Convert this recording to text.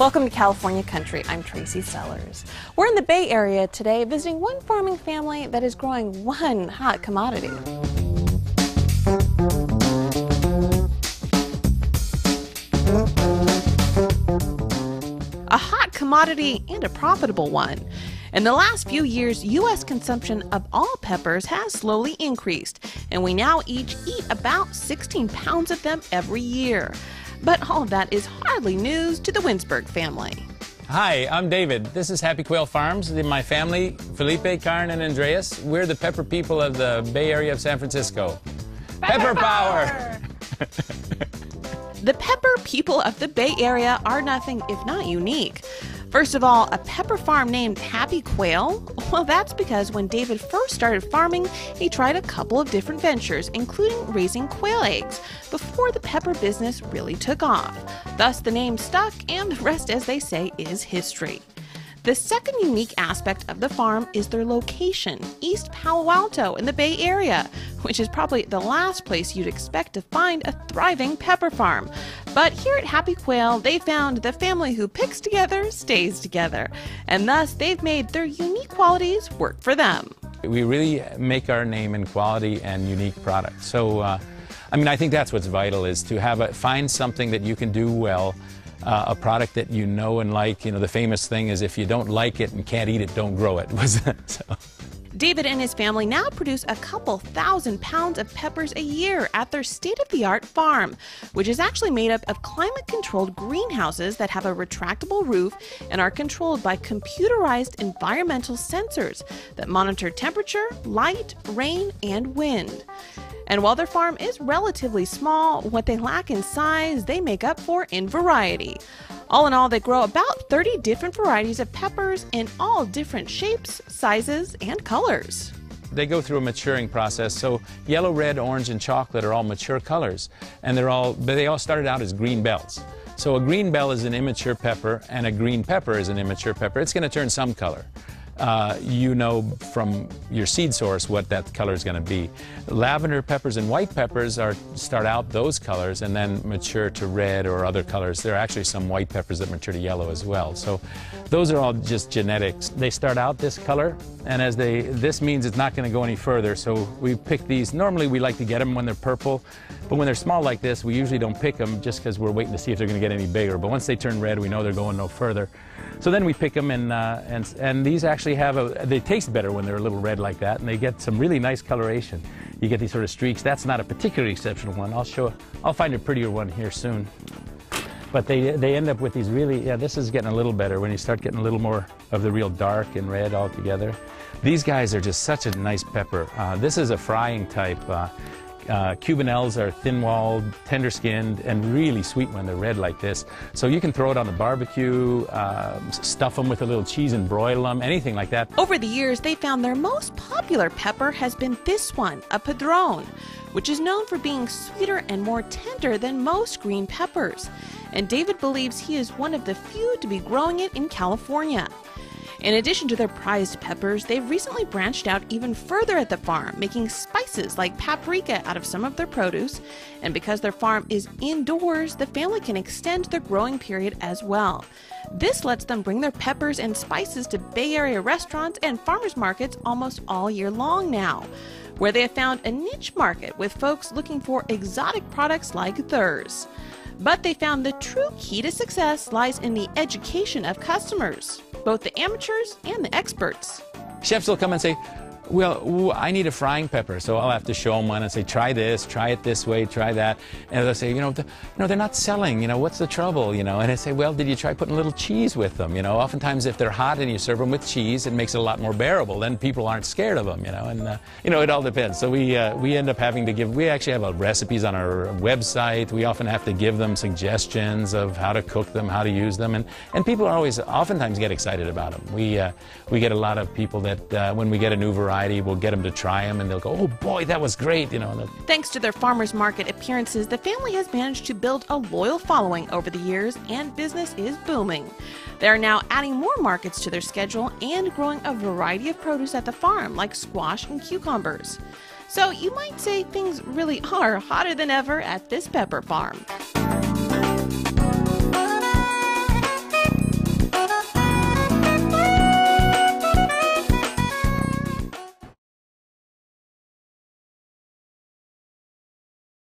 Welcome to California Country. I'm Tracy Sellers. We're in the Bay Area today visiting one farming family that is growing one hot commodity. A hot commodity and a profitable one. In the last few years, U.S. consumption of all peppers has slowly increased, and we now each eat about 16 pounds of them every year. But all of that is hardly news to the Winsberg family. Hi, I'm David. This is Happy Quail Farms. My family, Felipe, Karen, and Andreas, we're the pepper people of the Bay Area of San Francisco. Pepper power! The pepper people of the Bay Area are nothing if not unique. First of all, a pepper farm named Happy Quail? Well, that's because when David first started farming, he tried a couple of different ventures, including raising quail eggs, before the pepper business really took off. Thus, the name stuck, and the rest, as they say, is history. The second unique aspect of the farm is their location, East Palo Alto in the Bay Area, which is probably the last place you'd expect to find a thriving pepper farm. But here at Happy Quail, they found the family who picks together stays together, and thus they've made their unique qualities work for them. We really make our name in quality and unique products. So, I think that's what's vital, is to find something that you can do well. A product that you know and like. You know, the famous thing is, if you don't like it and can't eat it, don't grow it. So. David and his family now produce a couple thousand pounds of peppers a year at their state-of-the-art farm, which is actually made up of climate-controlled greenhouses that have a retractable roof and are controlled by computerized environmental sensors that monitor temperature, light, rain, and wind. And while their farm is relatively small, what they lack in size, they make up for in variety. All in all, they grow about 30 different varieties of peppers in all different shapes, sizes, and colors. They go through a maturing process. So yellow, red, orange, and chocolate are all mature colors, and they all started out as green bells. So a green bell is an immature pepper, and a green pepper is an immature pepper. It's going to turn some color. You know from your seed source what that color is going to be. Lavender peppers and white peppers start out those colors and then mature to red or other colors. There are actually some white peppers that mature to yellow as well. So those are all just genetics. They start out this color, and this means it's not going to go any further. So we pick these. Normally we like to get them when they're purple, but when they're small like this, we usually don't pick them just because we're waiting to see if they're going to get any bigger. But once they turn red, we know they're going no further. So then we pick them, and these actually they taste better when they're a little red like that, and they get some really nice coloration. You get these sort of streaks. That's not a particularly exceptional one. I'll find a prettier one here soon. But they end up with these really, this is getting a little better when you start getting a little more of the real dark and red all together. These guys are just such a nice pepper. This is a frying type. Cubanelles are thin-walled, tender-skinned, and really sweet when they're red like this. So you can throw it on the barbecue, stuff them with a little cheese and broil them, anything like that. Over the years, they found their most popular pepper has been this one, a Padron, which is known for being sweeter and more tender than most green peppers. And David believes he is one of the few to be growing it in California. In addition to their prized peppers, they've recently branched out even further at the farm, making spices like paprika out of some of their produce. And because their farm is indoors, the family can extend their growing period as well. This lets them bring their peppers and spices to Bay Area restaurants and farmers markets almost all year long now, where they have found a niche market with folks looking for exotic products like theirs. But they found the true key to success lies in the education educators, both the amateurs and the experts. Chefs will come and say, well, I need a frying pepper, so I'll have to show them one and say, try this, try it this way, try that. And they'll say, they're not selling, what's the trouble, And I say, well, did you try putting a little cheese with them? Oftentimes if they're hot and you serve them with cheese, it makes it a lot more bearable. Then people aren't scared of them, and, it all depends. So we end up having to we actually have recipes on our website. We often have to give them suggestions of how to cook them, how to use them, and people oftentimes get excited about them. We get a lot of people that when we get a new variety, we'll get them to try them, and they'll go, oh boy, that was great, Thanks to their farmers market appearances, the family has managed to build a loyal following over the years, and business is booming. They are now adding more markets to their schedule and growing a variety of produce at the farm, like squash and cucumbers. So you might say things really are hotter than ever at this pepper farm.